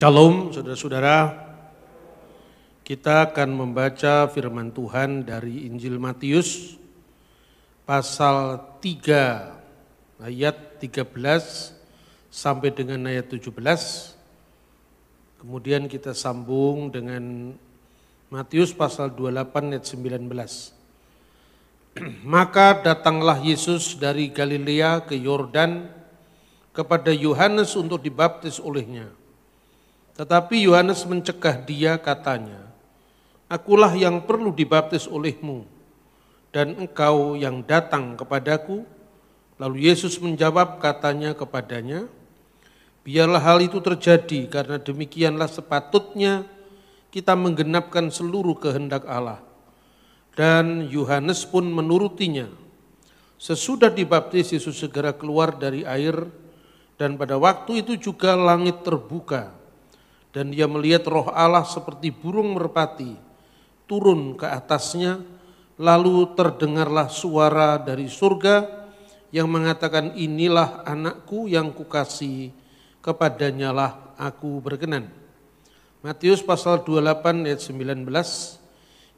Shalom saudara-saudara, kita akan membaca firman Tuhan dari Injil Matius pasal 3 ayat 13 sampai dengan ayat 17. Kemudian kita sambung dengan Matius pasal 28 ayat 19. Maka datanglah Yesus dari Galilea ke Yordan kepada Yohanes untuk dibaptis olehnya. Tetapi Yohanes mencegah dia, katanya, "Akulah yang perlu dibaptis olehmu, dan engkau yang datang kepadaku." Lalu Yesus menjawab, katanya kepadanya, "Biarlah hal itu terjadi, karena demikianlah sepatutnya kita menggenapkan seluruh kehendak Allah." Dan Yohanes pun menurutinya. Sesudah dibaptis, Yesus segera keluar dari air, dan pada waktu itu juga langit terbuka. Dan dia melihat Roh Allah seperti burung merpati turun ke atasnya, lalu terdengarlah suara dari surga yang mengatakan, "Inilah anakku yang kukasihi, kepadanyalah aku berkenan." Matius pasal 28 ayat 19,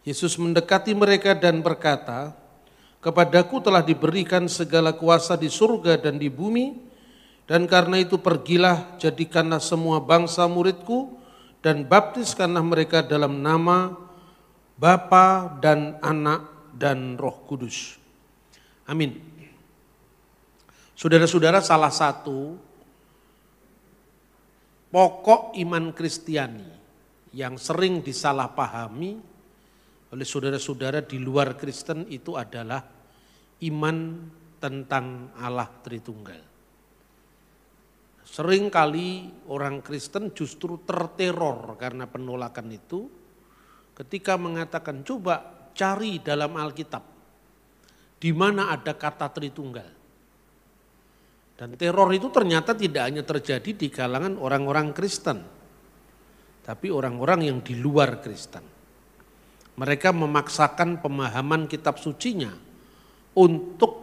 Yesus mendekati mereka dan berkata, "Kepadaku telah diberikan segala kuasa di surga dan di bumi, dan karena itu pergilah, jadikanlah semua bangsa muridku, dan baptiskanlah mereka dalam nama Bapa dan Anak dan Roh Kudus." Amin. Saudara-saudara, salah satu pokok iman Kristiani yang sering disalahpahami oleh saudara-saudara di luar Kristen itu adalah iman tentang Allah Tritunggal. Seringkali orang Kristen justru terteror karena penolakan itu ketika mengatakan, coba cari dalam Alkitab di mana ada kata Tritunggal. Dan teror itu ternyata tidak hanya terjadi di kalangan orang-orang Kristen, tapi orang-orang yang di luar Kristen. Mereka memaksakan pemahaman kitab sucinya untuk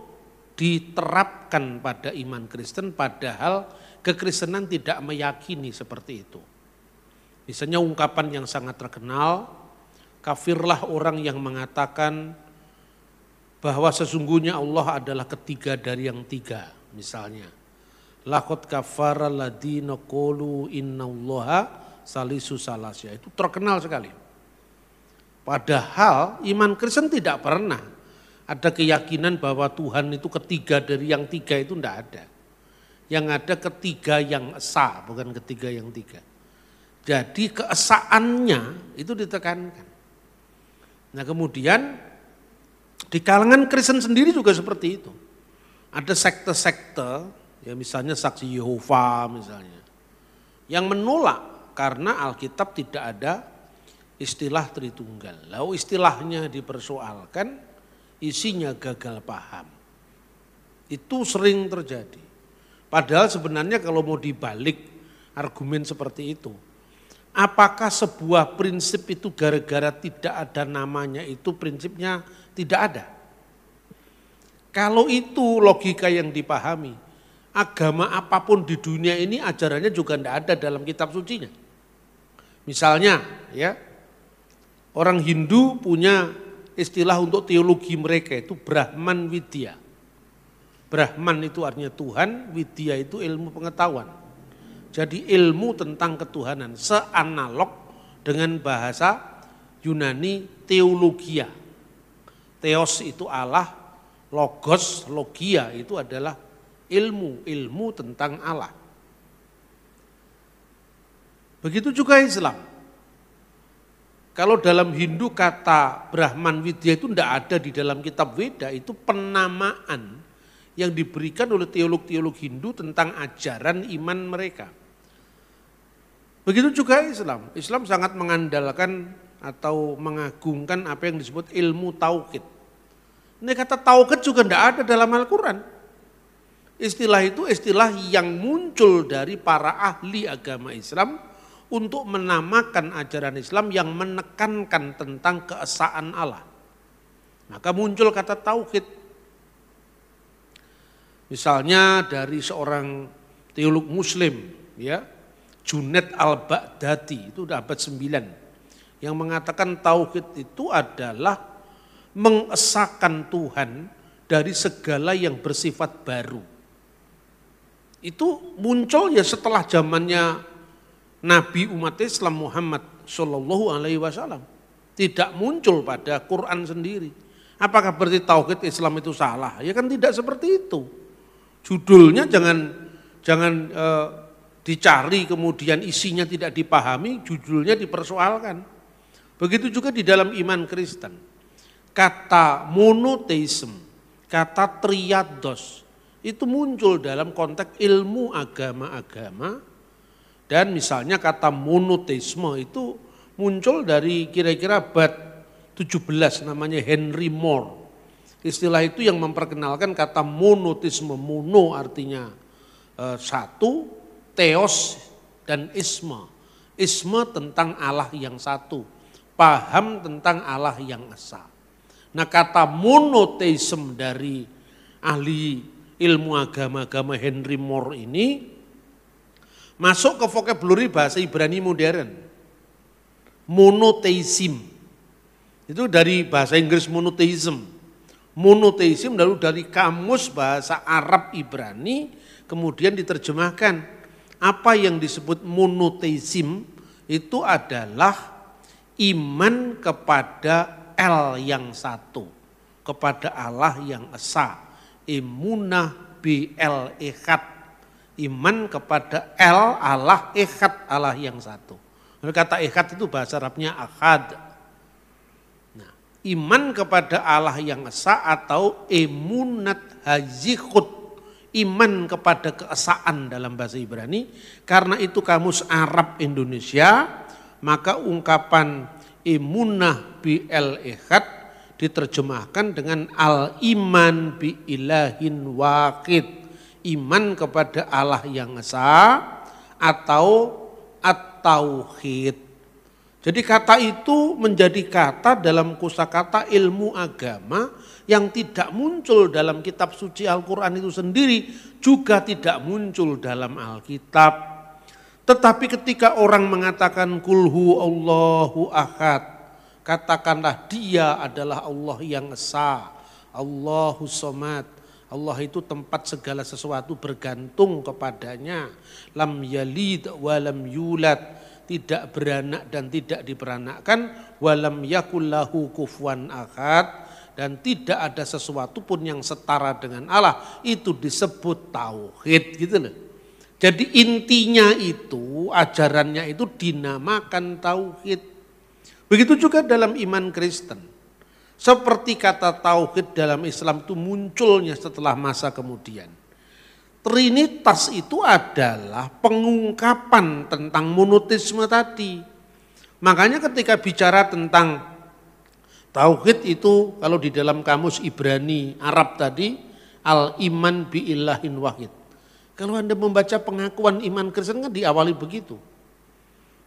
diterapkan pada iman Kristen, padahal kekristenan tidak meyakini seperti itu. Misalnya ungkapan yang sangat terkenal, kafirlah orang yang mengatakan bahwa sesungguhnya Allah adalah ketiga dari yang tiga. Misalnya, laqad kafara alladziina qalu innallaha salisu salasya. Itu terkenal sekali. Padahal iman Kristen tidak pernah ada keyakinan bahwa Tuhan itu ketiga dari yang tiga, itu tidak ada. Yang ada ketiga yang esa, bukan ketiga yang tiga. Jadi keesaannya itu ditekankan. Nah kemudian di kalangan Kristen sendiri juga seperti itu. Ada sekte-sekte, ya misalnya Saksi Yehova misalnya, yang menolak karena Alkitab tidak ada istilah Tritunggal. Lalu istilahnya dipersoalkan, isinya gagal paham. Itu sering terjadi. Padahal sebenarnya kalau mau dibalik argumen seperti itu, apakah sebuah prinsip itu gara-gara tidak ada namanya itu prinsipnya tidak ada? Kalau itu logika yang dipahami, agama apapun di dunia ini ajarannya juga tidak ada dalam kitab sucinya. Misalnya ya, orang Hindu punya istilah untuk teologi mereka, itu Brahman Widya. Brahman itu artinya Tuhan, Widya itu ilmu pengetahuan. Jadi ilmu tentang ketuhanan, seanalog dengan bahasa Yunani teologia. Theos itu Allah, logos, logia itu adalah ilmu tentang Allah. Begitu juga Islam. Kalau dalam Hindu kata Brahman Widya itu tidak ada di dalam kitab Weda, itu penamaan yang diberikan oleh teolog-teolog Hindu tentang ajaran iman mereka. Begitu juga Islam. Islam sangat mengandalkan atau mengagungkan apa yang disebut ilmu tauhid. Ini kata tauhid juga tidak ada dalam Al-Quran. Istilah itu istilah yang muncul dari para ahli agama Islam untuk menamakan ajaran Islam yang menekankan tentang keesaan Allah. Maka muncul kata tauhid. Misalnya dari seorang teolog Muslim, ya, Junaid al-Baghdadi, itu udah abad 9, yang mengatakan tauhid itu adalah mengesahkan Tuhan dari segala yang bersifat baru. Itu muncul ya setelah zamannya Nabi umat Islam Muhammad Shallallahu Alaihi Wasallam. Tidak muncul pada Quran sendiri. Apakah berarti tauhid Islam itu salah? Ya kan tidak seperti itu. Judulnya jangan dicari kemudian isinya tidak dipahami, judulnya dipersoalkan. Begitu juga di dalam iman Kristen. Kata monoteisme, kata triados itu muncul dalam konteks ilmu agama-agama, dan misalnya kata monoteisme itu muncul dari kira-kira abad 17, namanya Henry Moore. Istilah itu yang memperkenalkan kata monoteisme. Mono artinya satu, theos dan isme. Isme tentang Allah yang satu, paham tentang Allah yang esa. Nah, kata monoteisme dari ahli ilmu agama-agama Henry Moore ini masuk ke vocabulary bahasa Ibrani modern. Monotheism. Itu dari bahasa Inggris monotheism. Monotheism lalu dari kamus bahasa Arab Ibrani kemudian diterjemahkan. Apa yang disebut monotheism itu adalah iman kepada El yang satu, kepada Allah yang esa. Imunah bil echad, iman kepada El Allah echad, Allah yang satu. Kata echad itu bahasa Arabnya ahad. Nah, iman kepada Allah yang esa atau emunat hazikhud, iman kepada keesaan dalam bahasa Ibrani. Karena itu kamus Arab Indonesia, maka ungkapan imunah bil echad diterjemahkan dengan al-iman bi ilahin wahid, iman kepada Allah yang esa atau at-tauhid. Jadi kata itu menjadi kata dalam kosakata ilmu agama yang tidak muncul dalam kitab suci Al-Quran itu sendiri, juga tidak muncul dalam Alkitab. Tetapi ketika orang mengatakan kulhu Allahu ahad, katakanlah dia adalah Allah yang esa, Allahu somad. Allah itu tempat segala sesuatu bergantung kepadanya. Lam yalid walam yulad, tidak beranak dan tidak diperanakkan. Walam yakullahu kufuwan ahad, dan tidak ada sesuatu pun yang setara dengan Allah. Itu disebut tauhid, gitu loh. Jadi intinya itu, ajarannya itu dinamakan tauhid. Begitu juga dalam iman Kristen. Seperti kata tauhid dalam Islam itu munculnya setelah masa kemudian. Trinitas itu adalah pengungkapan tentang monoteisme tadi. Makanya ketika bicara tentang tauhid itu, kalau di dalam kamus Ibrani Arab tadi, al-iman bi ilahin wahid. Kalau Anda membaca pengakuan iman Kristen kan diawali begitu.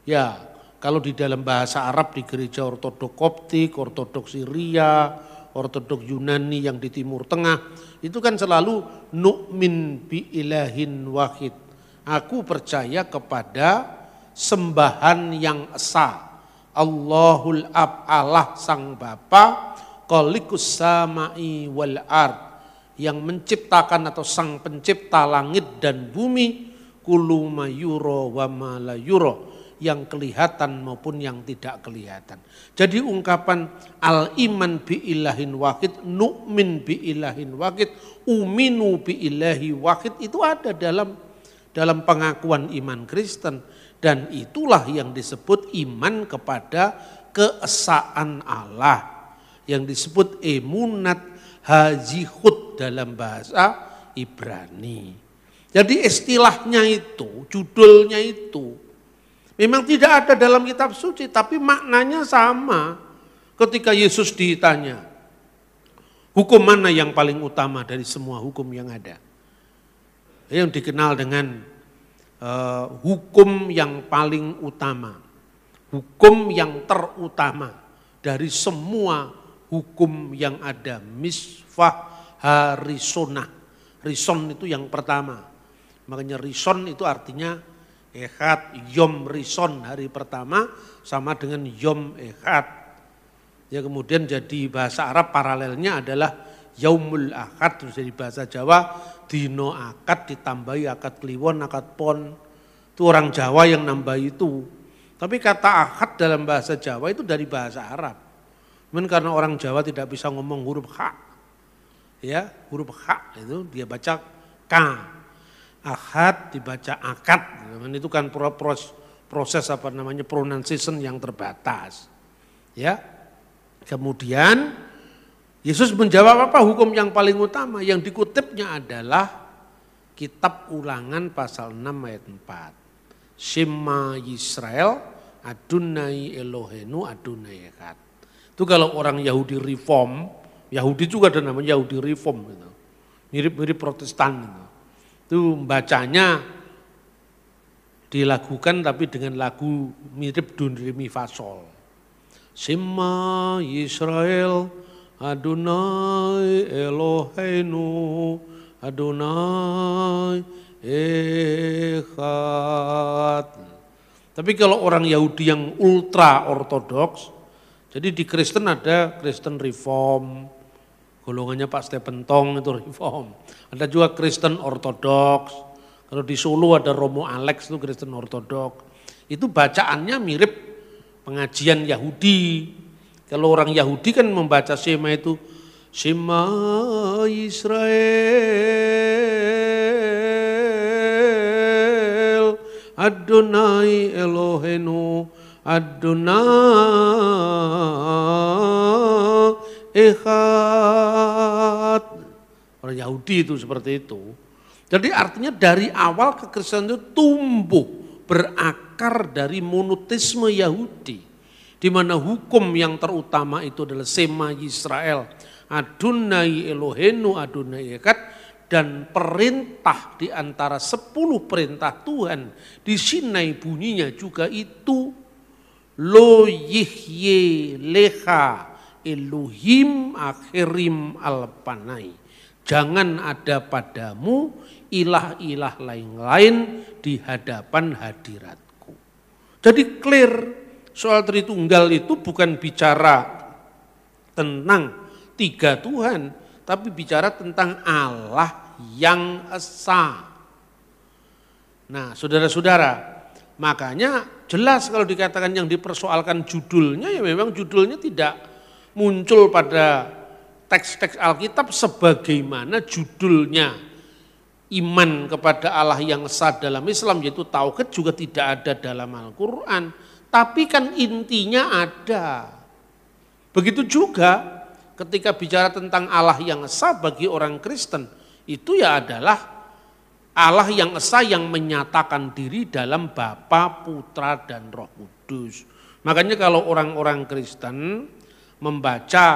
Ya, kalau di dalam bahasa Arab di gereja ortodok Koptik, ortodok Syria, ortodok Yunani yang di Timur Tengah, itu kan selalu nu'min bi ilahin wahid. Aku percaya kepada sembahan yang esa. Allahul Ab, Allah Sang Bapa, khaliqus samai wal ard, yang menciptakan atau sang pencipta langit dan bumi, kullu ma yura wa ma la yura, yang kelihatan maupun yang tidak kelihatan. Jadi ungkapan al-iman bi ilahin wahid, nu'min bi ilahin wahid, uminu bi ilahi wahid itu ada dalam pengakuan iman Kristen, dan itulah yang disebut iman kepada keesaan Allah, yang disebut emunat hazihud dalam bahasa Ibrani. Jadi istilahnya itu, judulnya itu memang tidak ada dalam kitab suci, tapi maknanya sama. Ketika Yesus ditanya, hukum mana yang paling utama dari semua hukum yang ada? Yang dikenal dengan hukum yang paling utama, hukum yang terutama dari semua hukum yang ada, misfah harisonah. Rison itu yang pertama, makanya rison itu artinya Ehad, Yom Rison hari pertama sama dengan Yom Ehad. Ya kemudian jadi bahasa Arab paralelnya adalah Yaumul Akad, terus jadi bahasa Jawa Dino Akad ditambahi akad kliwon, akad pon. Itu orang Jawa yang nambah itu. Tapi kata akad dalam bahasa Jawa itu dari bahasa Arab. Cuman karena orang Jawa tidak bisa ngomong huruf H. Ya, huruf H itu dia baca K. Ahad dibaca akad. Itu kan proses apa namanya pronunciation yang terbatas. Ya. Kemudian Yesus menjawab apa hukum yang paling utama? Yang dikutipnya adalah Kitab Ulangan pasal 6 ayat 4. Shema Yisrael Adonai Elohenu Adonai Echad. Itu kalau orang Yahudi reform, Yahudi juga ada namanya Yahudi reform gitu. Mirip-mirip Protestan gitu. Itu bacanya dilakukan tapi dengan lagu mirip do re mi fa sol. Shema Yisrael Adonai Elohenu Adonai Echad. Tapi kalau orang Yahudi yang ultra ortodoks, jadi di Kristen ada Kristen Reform, golongannya Pak Stephen Tong itu Reform. Ada juga Kristen Ortodoks. Kalau di Solo ada Romo Alex itu Kristen Ortodoks. Itu bacaannya mirip pengajian Yahudi. Kalau orang Yahudi kan membaca Shema itu Shema Yisrael Adonai Elohenu Adonai Echad. Orang Yahudi itu seperti itu. Jadi artinya dari awal kekristenan itu tumbuh berakar dari monoteisme Yahudi. Di mana hukum yang terutama itu adalah Shema Yisrael Adonai Elohenu Adonai Echad. Dan perintah di antara 10 perintah Tuhan di Sinai bunyinya juga itu Lo yihye leha Elohim akhirim alpanai. Jangan ada padamu ilah-ilah lain-lain di hadapan hadiratku. Jadi clear soal Tritunggal itu bukan bicara tentang 3 Tuhan, tapi bicara tentang Allah yang esa. Nah saudara-saudara, makanya jelas kalau dikatakan yang dipersoalkan judulnya, ya memang judulnya tidak muncul pada teks-teks Alkitab sebagaimana judulnya iman kepada Allah yang esa dalam Islam, yaitu tauhid juga tidak ada dalam Al-Quran. Tapi kan intinya ada. Begitu juga ketika bicara tentang Allah yang esa bagi orang Kristen, itu ya adalah Allah yang esa yang menyatakan diri dalam Bapa, Putra, dan Roh Kudus. Makanya kalau orang-orang Kristen membaca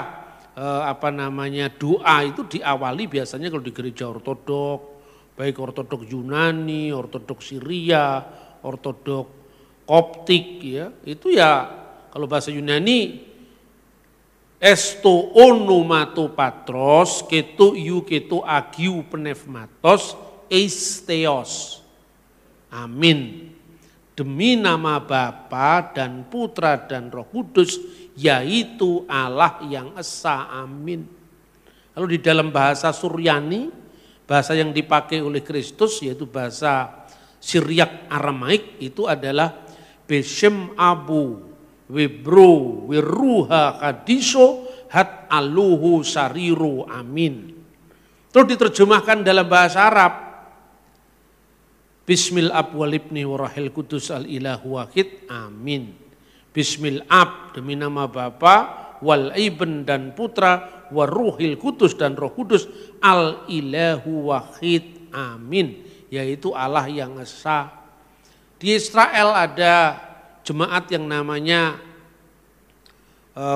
doa itu diawali biasanya kalau di gereja ortodok, baik ortodok Yunani, ortodok Syria, ortodok Koptik ya, itu ya kalau bahasa Yunani esto onomato patros keto iu keto agiu pneumatos eisteos. Amin. Demi nama Bapa dan Putra dan Roh Kudus, yaitu Allah yang esa. Amin. Lalu di dalam bahasa Suryani, bahasa yang dipakai oleh Kristus yaitu bahasa Syriak Aramaik, itu adalah Beshem Abu Webro Weruha Kadiso Hat Aluhu Sariru. Amin. Terus diterjemahkan dalam bahasa Arab, Bismil Ab wal Ibni Warahil Kudus al Ilahu Wahid. Amin. Bismil Ab demi nama Bapa, wal Ibn dan Putra, Waruhil Kudus dan Roh Kudus al Ilahu Wahid. Amin. Yaitu Allah yang esa. Di Israel ada jemaat yang namanya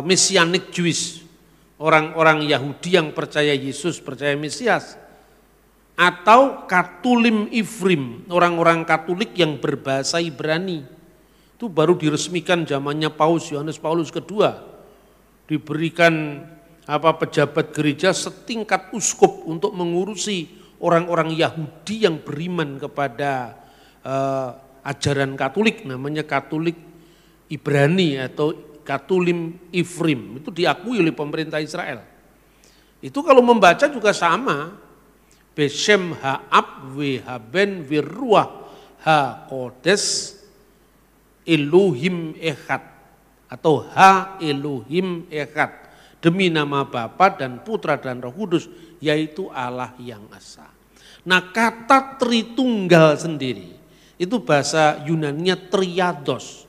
Messianic Jewish, orang-orang Yahudi yang percaya Yesus, percaya Mesias. Atau Katulim Ifrim, orang-orang Katolik yang berbahasa Ibrani. Itu baru diresmikan zamannya Yohanes Paulus II. Diberikan pejabat gereja setingkat uskup untuk mengurusi orang-orang Yahudi yang beriman kepada ajaran Katolik, namanya Katolik Ibrani atau Katulim Ifrim, itu diakui oleh pemerintah Israel. Itu kalau membaca juga sama, Beshem ha'ab wehaben wirruah ha'kodes Elohim Echad, atau Ha Elohim Echad, demi nama Bapa dan Putra dan Roh Kudus, yaitu Allah yang Esa. Nah, kata Tritunggal sendiri itu bahasa Yunaninya triados.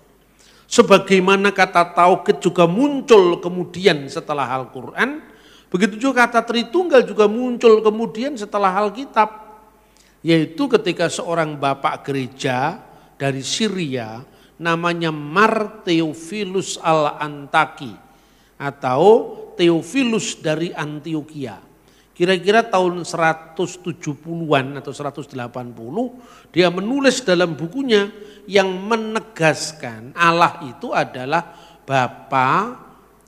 Sebagaimana kata tauhid juga muncul kemudian setelah Al-Quran, begitu juga kata Tritunggal juga muncul kemudian setelah Alkitab. Yaitu ketika seorang bapak gereja dari Syria namanya Mar Theophilus al-Antaki atau Theophilus dari Antioquia. Kira-kira tahun 170-an atau 180 dia menulis dalam bukunya yang menegaskan Allah itu adalah Bapa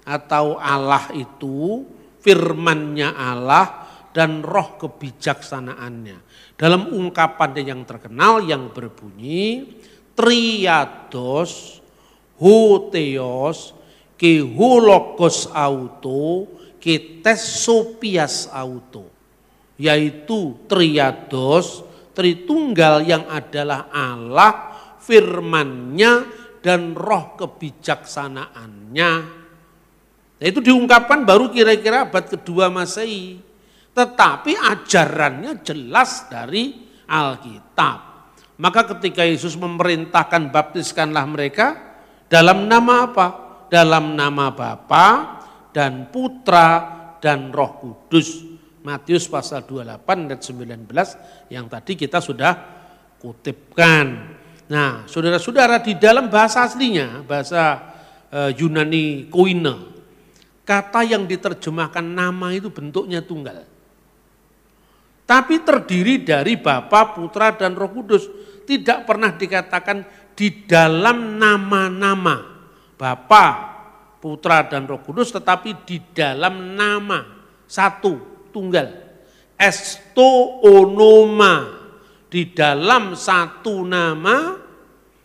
atau Allah itu firman-Nya Allah dan roh kebijaksanaannya. Dalam ungkapannya yang terkenal yang berbunyi triados hotheos ke hologos auto ke tesopias auto, yaitu triados, Tritunggal yang adalah Allah, firman-Nya dan roh kebijaksanaannya. Nah, itu diungkapkan baru kira-kira abad kedua Masehi. Tetapi ajarannya jelas dari Alkitab. Maka ketika Yesus memerintahkan baptiskanlah mereka dalam nama apa? Dalam nama Bapa dan Putra dan Roh Kudus. Matius pasal 28 ayat 19 yang tadi kita sudah kutipkan. Nah, saudara-saudara, di dalam bahasa aslinya, bahasa Yunani koine, kata yang diterjemahkan nama itu bentuknya tunggal. Tapi terdiri dari Bapa, Putra dan Roh Kudus. Tidak pernah dikatakan di dalam nama-nama Bapa, Putra dan Roh Kudus, tetapi di dalam nama satu, tunggal. Esto onoma, di dalam satu nama,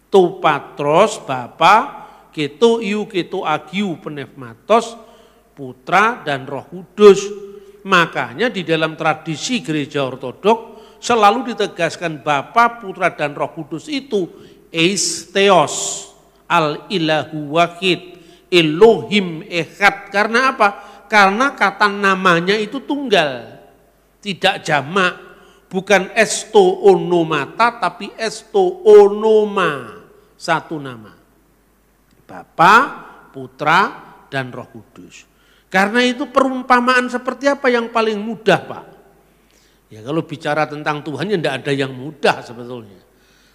to patros, Bapa, keto iu, keto agiu, pneumatos, Putra dan Roh Kudus. Makanya di dalam tradisi gereja ortodok selalu ditegaskan Bapa, Putra dan Roh Kudus itu eis theos, al-ilahu wahid, Elohim Echad. Karena apa? Karena kata namanya itu tunggal, tidak jamak, bukan esto onomata tapi esto onoma, satu nama. Bapa, Putra dan Roh Kudus. Karena itu perumpamaan seperti apa yang paling mudah, Pak? Ya kalau bicara tentang Tuhan ya tidak ada yang mudah sebetulnya.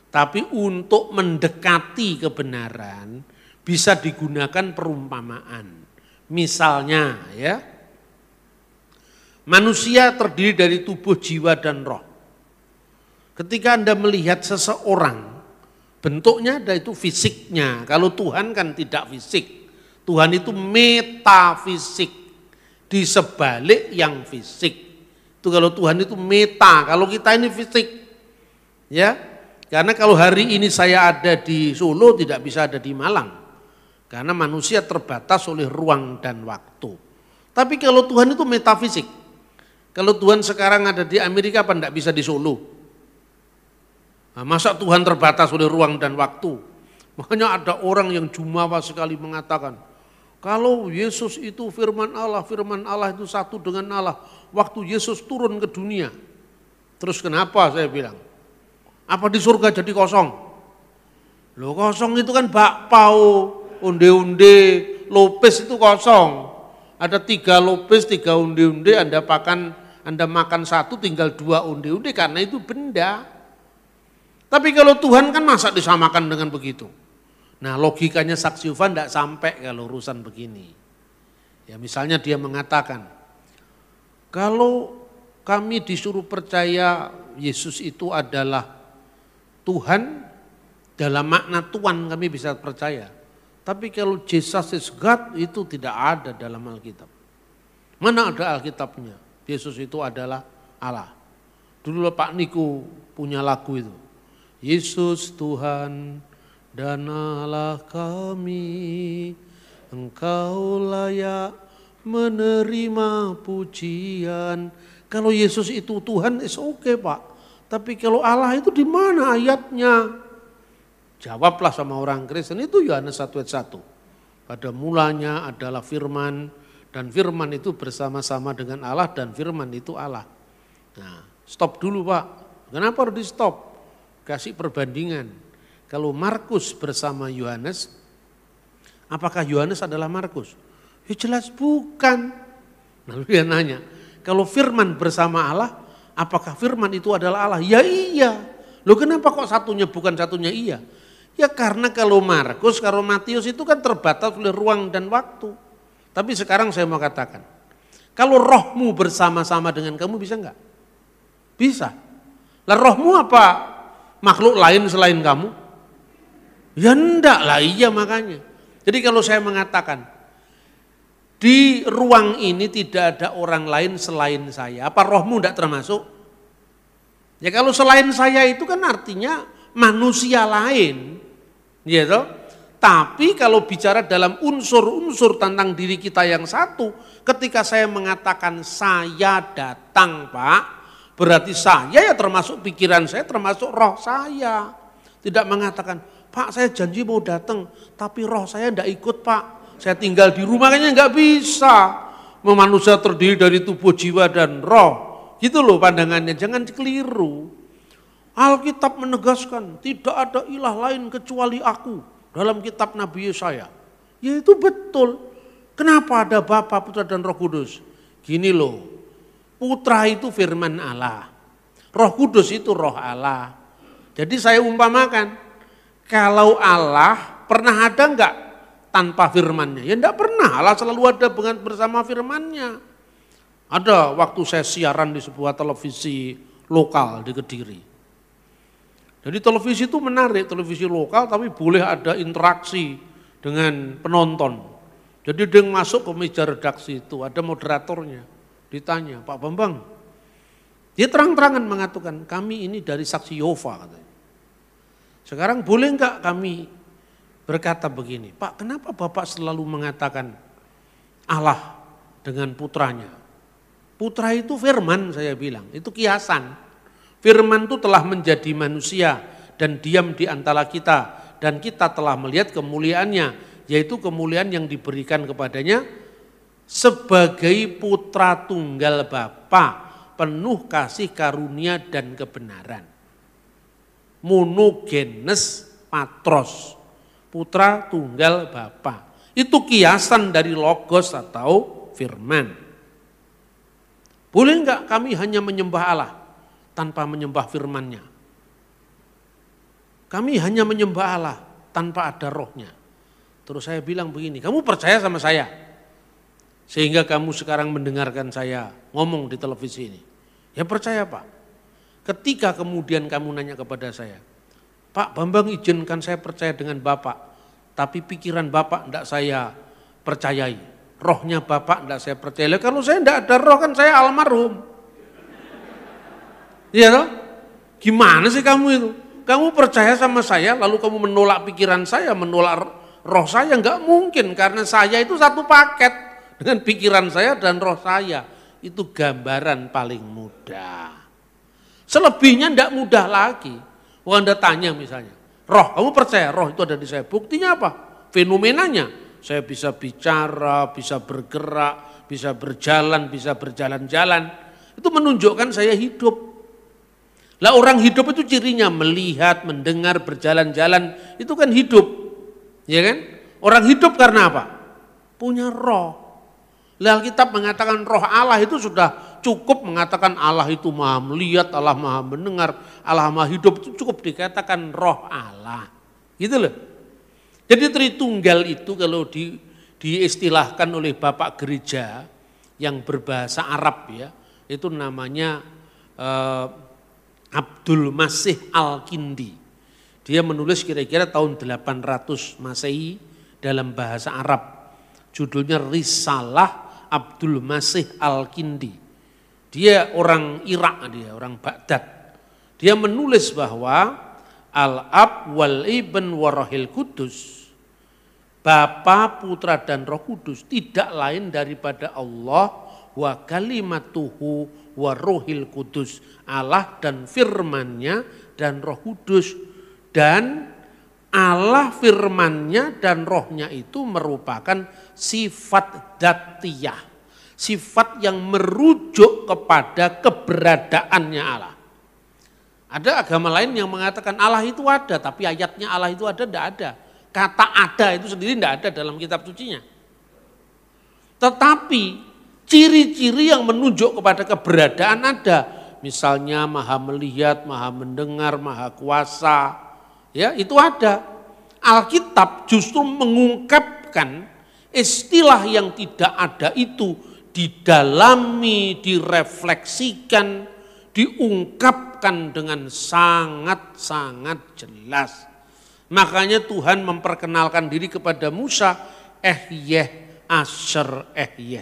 Tapi untuk mendekati kebenaran bisa digunakan perumpamaan. Misalnya ya, manusia terdiri dari tubuh, jiwa dan roh. Ketika Anda melihat seseorang, bentuknya ada itu fisiknya. Kalau Tuhan kan tidak fisik. Tuhan itu metafisik, di sebalik yang fisik. Itu kalau Tuhan itu meta, kalau kita ini fisik. Ya, karena kalau hari ini saya ada di Solo tidak bisa ada di Malang. Karena manusia terbatas oleh ruang dan waktu. Tapi kalau Tuhan itu metafisik. Kalau Tuhan sekarang ada di Amerika apa enggak bisa di Solo? Nah, masa Tuhan terbatas oleh ruang dan waktu? Makanya ada orang yang jumawa sekali mengatakan, kalau Yesus itu firman Allah itu satu dengan Allah. Waktu Yesus turun ke dunia. Terus kenapa saya bilang? Apa di surga jadi kosong? Loh kosong itu kan bakpao, onde-onde, lopes itu kosong. Ada 3 lopes, 3 onde-onde, Anda makan satu tinggal 2 onde-onde karena itu benda. Tapi kalau Tuhan kan masa disamakan dengan begitu? Nah logikanya Saksi Yehova tidak sampai kalau urusan begini. Ya misalnya dia mengatakan, kalau kami disuruh percaya Yesus itu adalah Tuhan, dalam makna Tuhan kami bisa percaya. Tapi kalau Jesus is God itu tidak ada dalam Alkitab. Mana ada Alkitabnya? Yesus itu adalah Allah. Dulu Pak Niku punya lagu itu. Yesus Tuhan dan Allah kami, Engkau layak menerima pujian. Kalau Yesus itu Tuhan, is oke Pak. Tapi kalau Allah itu di mana ayatnya? Jawablah sama orang Kristen, itu Yohanes 1 ayat 1. Pada mulanya adalah firman, dan firman itu bersama-sama dengan Allah, dan firman itu Allah. Nah, stop dulu Pak. Kenapa harus di stop? Kasih perbandingan. Kalau Markus bersama Yohanes, apakah Yohanes adalah Markus? Ya jelas bukan. Lalu dia nanya, kalau firman bersama Allah, apakah firman itu adalah Allah? Ya iya. Loh kenapa kok satunya bukan satunya iya? Ya karena kalau Markus, kalau Matius itu kan terbatas oleh ruang dan waktu. Tapi sekarang saya mau katakan, kalau rohmu bersama-sama dengan kamu bisa enggak? Bisa. Lah rohmu apa? Makhluk lain selain kamu? Ya enggak lah, iya makanya. Jadi kalau saya mengatakan, di ruang ini tidak ada orang lain selain saya, apa rohmu enggak termasuk? Ya kalau selain saya itu kan artinya manusia lain, gitu. Tapi kalau bicara dalam unsur-unsur tentang diri kita yang satu, ketika saya mengatakan saya datang Pak, berarti saya ya termasuk pikiran saya, termasuk roh saya. Tidak mengatakan, Pak saya janji mau datang, tapi roh saya enggak ikut Pak. Saya tinggal di rumah, kayaknya enggak bisa. Manusia terdiri dari tubuh, jiwa, dan roh. Gitu loh pandangannya, jangan keliru. Alkitab menegaskan, tidak ada ilah lain kecuali aku. Dalam kitab Nabi Yesaya. Ya itu betul. Kenapa ada Bapa, Putra, dan Roh Kudus? Gini loh, Putra itu firman Allah. Roh Kudus itu roh Allah. Jadi saya umpamakan, kalau Allah pernah ada enggak tanpa firmannya? Ya enggak pernah, Allah selalu ada bersama firmannya. Ada waktu saya siaran di sebuah televisi lokal di Kediri. Jadi televisi itu menarik, televisi lokal tapi boleh ada interaksi dengan penonton. Jadi dia masuk ke meja redaksi itu, ada moderatornya. Ditanya, Pak Bambang, dia terang-terangan mengatakan, kami ini dari Saksi Yehova katanya. Sekarang boleh enggak kami berkata begini, Pak kenapa Bapak selalu mengatakan Allah dengan putranya? Putra itu firman saya bilang, itu kiasan. Firman itu telah menjadi manusia dan diam di antara kita. Dan kita telah melihat kemuliaannya, yaitu kemuliaan yang diberikan kepadanya sebagai putra tunggal Bapa, penuh kasih karunia dan kebenaran. Monogenes patros, putra tunggal Bapa. Itu kiasan dari logos atau firman. Boleh enggak kami hanya menyembah Allah tanpa menyembah firman-Nya? Kami hanya menyembah Allah tanpa ada rohnya. Terus saya bilang begini, kamu percaya sama saya? Sehingga kamu sekarang mendengarkan saya ngomong di televisi ini. Ya percaya Pak. Ketika kemudian kamu nanya kepada saya, Pak Bambang izinkan saya percaya dengan Bapak, tapi pikiran Bapak enggak saya percayai, rohnya Bapak enggak saya percayai. Kalau saya enggak ada roh kan saya almarhum. Iya toh? Gimana sih kamu itu? Kamu percaya sama saya lalu kamu menolak pikiran saya, menolak roh saya, enggak mungkin karena saya itu satu paket dengan pikiran saya dan roh saya. Itu gambaran paling mudah. Selebihnya tidak mudah lagi. Wah Anda tanya misalnya, roh, kamu percaya roh itu ada di saya. Buktinya apa? Fenomenanya. Saya bisa bicara, bisa bergerak, bisa berjalan, bisa berjalan-jalan. Itu menunjukkan saya hidup. Lah orang hidup itu cirinya melihat, mendengar, berjalan-jalan. Itu kan hidup. Ya kan? Orang hidup karena apa? Punya roh. Lah Alkitab mengatakan roh Allah itu sudah cukup mengatakan Allah itu maha melihat, Allah maha mendengar, Allah maha hidup, itu cukup dikatakan roh Allah. Gitu loh. Jadi Tritunggal itu kalau diistilahkan oleh Bapak Gereja yang berbahasa Arab ya, itu namanya Abdul Masih Al-Kindi. Dia menulis kira-kira tahun 800 Masehi dalam bahasa Arab. Judulnya Risalah Abdul Masih Al-Kindi. Dia orang Irak, dia orang Baghdad. Dia menulis bahwa Al-Ab wal Ibn warahil Kudus. Bapa, Putra dan Roh Kudus tidak lain daripada Allah wa kalimatuhu wa rohil kudus. Allah dan firman-Nya dan Roh Kudus. Dan Allah, firman-Nya dan Roh-Nya itu merupakan sifat dzatiyah. Sifat yang merujuk kepada keberadaannya Allah. Ada agama lain yang mengatakan Allah itu ada, tapi ayatnya Allah itu ada, tidak ada. Kata ada itu sendiri tidak ada dalam kitab sucinya. Tetapi ciri-ciri yang menunjuk kepada keberadaan ada. Misalnya maha melihat, maha mendengar, maha kuasa. Ya, itu ada. Alkitab justru mengungkapkan istilah yang tidak ada itu didalami, direfleksikan, diungkapkan dengan sangat-sangat jelas. Makanya Tuhan memperkenalkan diri kepada Musa, Ehyeh Asher Ehyeh.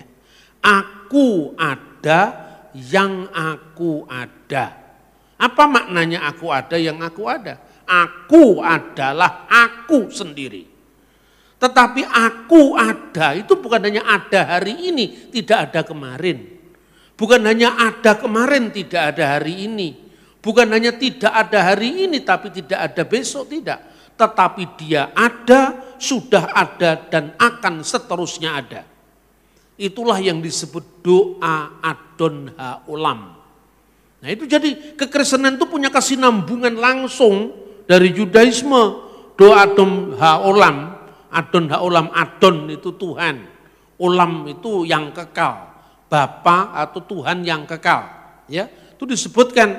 Aku ada yang aku ada. Apa maknanya aku ada yang aku ada? Aku adalah aku sendiri. Tetapi aku ada itu bukan hanya ada hari ini, tidak ada kemarin. Bukan hanya ada kemarin, tidak ada hari ini. Bukan hanya tidak ada hari ini, tapi tidak ada besok, tidak. Tetapi dia ada, sudah ada, dan akan seterusnya ada. Itulah yang disebut doa Adon Ha-Olam. Nah itu jadi kekristenan itu punya kesinambungan langsung dari Yudaisme. Doa Adon Ha-Olam, Adon Ha-Olam, Adon itu Tuhan. Olam itu yang kekal. Bapa atau Tuhan yang kekal. Ya, itu disebutkan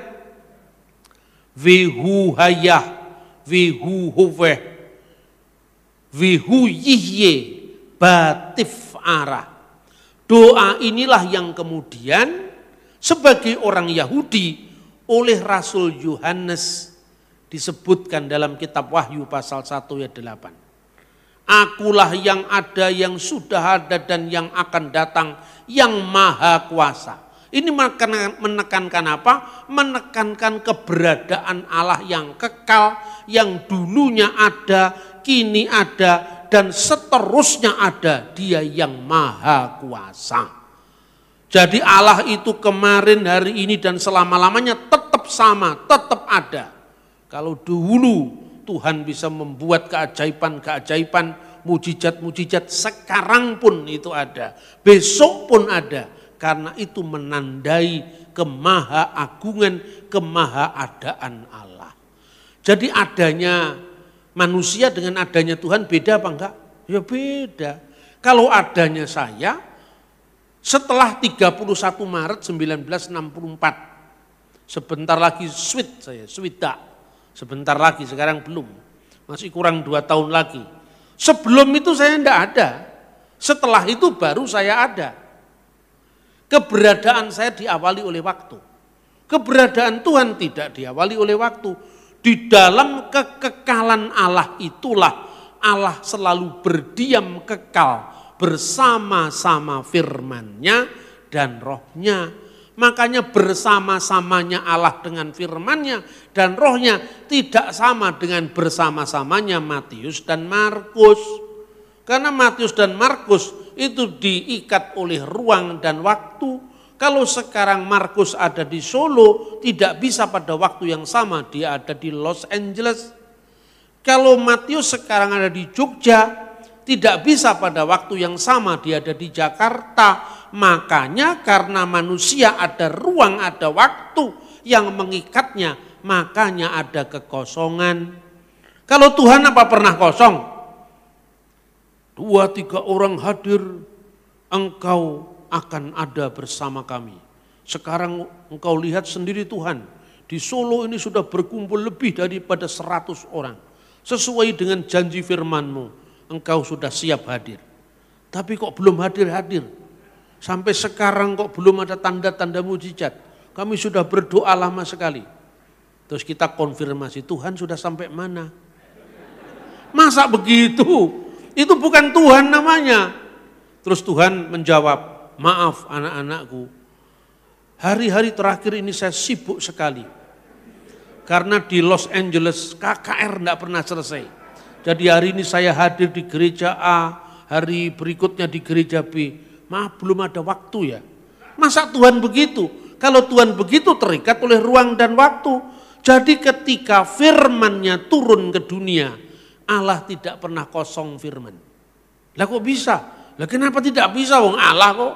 Vihu Hayah, Vihu Hoveh, Vihu Yihye, Batif Arah. Doa inilah yang kemudian sebagai orang Yahudi oleh Rasul Yohanes disebutkan dalam kitab Wahyu pasal 1 ayat 8. Akulah yang ada, yang sudah ada, dan yang akan datang, yang maha kuasa. Ini menekankan apa? Menekankan keberadaan Allah yang kekal, yang dulunya ada, kini ada, dan seterusnya ada. Dia yang maha kuasa. Jadi Allah itu kemarin, hari ini, dan selama-lamanya tetap sama, tetap ada. Kalau dulu Tuhan bisa membuat keajaiban-keajaiban, mujizat-mujizat, sekarang pun itu ada. Besok pun ada. Karena itu menandai kemahaagungan, kemahaadaan Allah. Jadi adanya manusia dengan adanya Tuhan beda apa enggak? Ya beda. Kalau adanya saya setelah 31 Maret 1964. Sebentar lagi swida. Sebentar lagi, sekarang belum. Masih kurang 2 tahun lagi. Sebelum itu saya enggak ada. Setelah itu baru saya ada. Keberadaan saya diawali oleh waktu. Keberadaan Tuhan tidak diawali oleh waktu. Di dalam kekekalan Allah itulah Allah selalu berdiam kekal bersama-sama firman-Nya dan Roh-Nya. Makanya bersama-samanya Allah dengan firman-Nya dan Roh-Nya tidak sama dengan bersama-samanya Matius dan Markus. Karena Matius dan Markus itu diikat oleh ruang dan waktu. Kalau sekarang Markus ada di Solo, tidak bisa pada waktu yang sama dia ada di Los Angeles. Kalau Matius sekarang ada di Jogja, tidak bisa pada waktu yang sama dia ada di Jakarta. Makanya karena manusia ada ruang, ada waktu yang mengikatnya, makanya ada kekosongan. Kalau Tuhan apa pernah kosong? 2-3 orang hadir, engkau akan ada bersama kami. Sekarang engkau lihat sendiri Tuhan, di Solo ini sudah berkumpul lebih daripada 100 orang. Sesuai dengan janji firman-Mu, engkau sudah siap hadir. Tapi kok belum hadir-hadir? Sampai sekarang kok belum ada tanda-tanda mujizat. Kami sudah berdoa lama sekali. Terus kita konfirmasi, Tuhan sudah sampai mana? Masa begitu? Itu bukan Tuhan namanya. Terus Tuhan menjawab, maaf anak-anakku, hari-hari terakhir ini saya sibuk sekali. Karena di Los Angeles KKR enggak pernah selesai. Jadi hari ini saya hadir di gereja A, hari berikutnya di gereja B. Maaf, belum ada waktu ya. Masa Tuhan begitu? Kalau Tuhan begitu terikat oleh ruang dan waktu. Jadi ketika firman-Nya turun ke dunia, Allah tidak pernah kosong firman. Lah kok bisa? Lah kenapa tidak bisa wong Allah kok?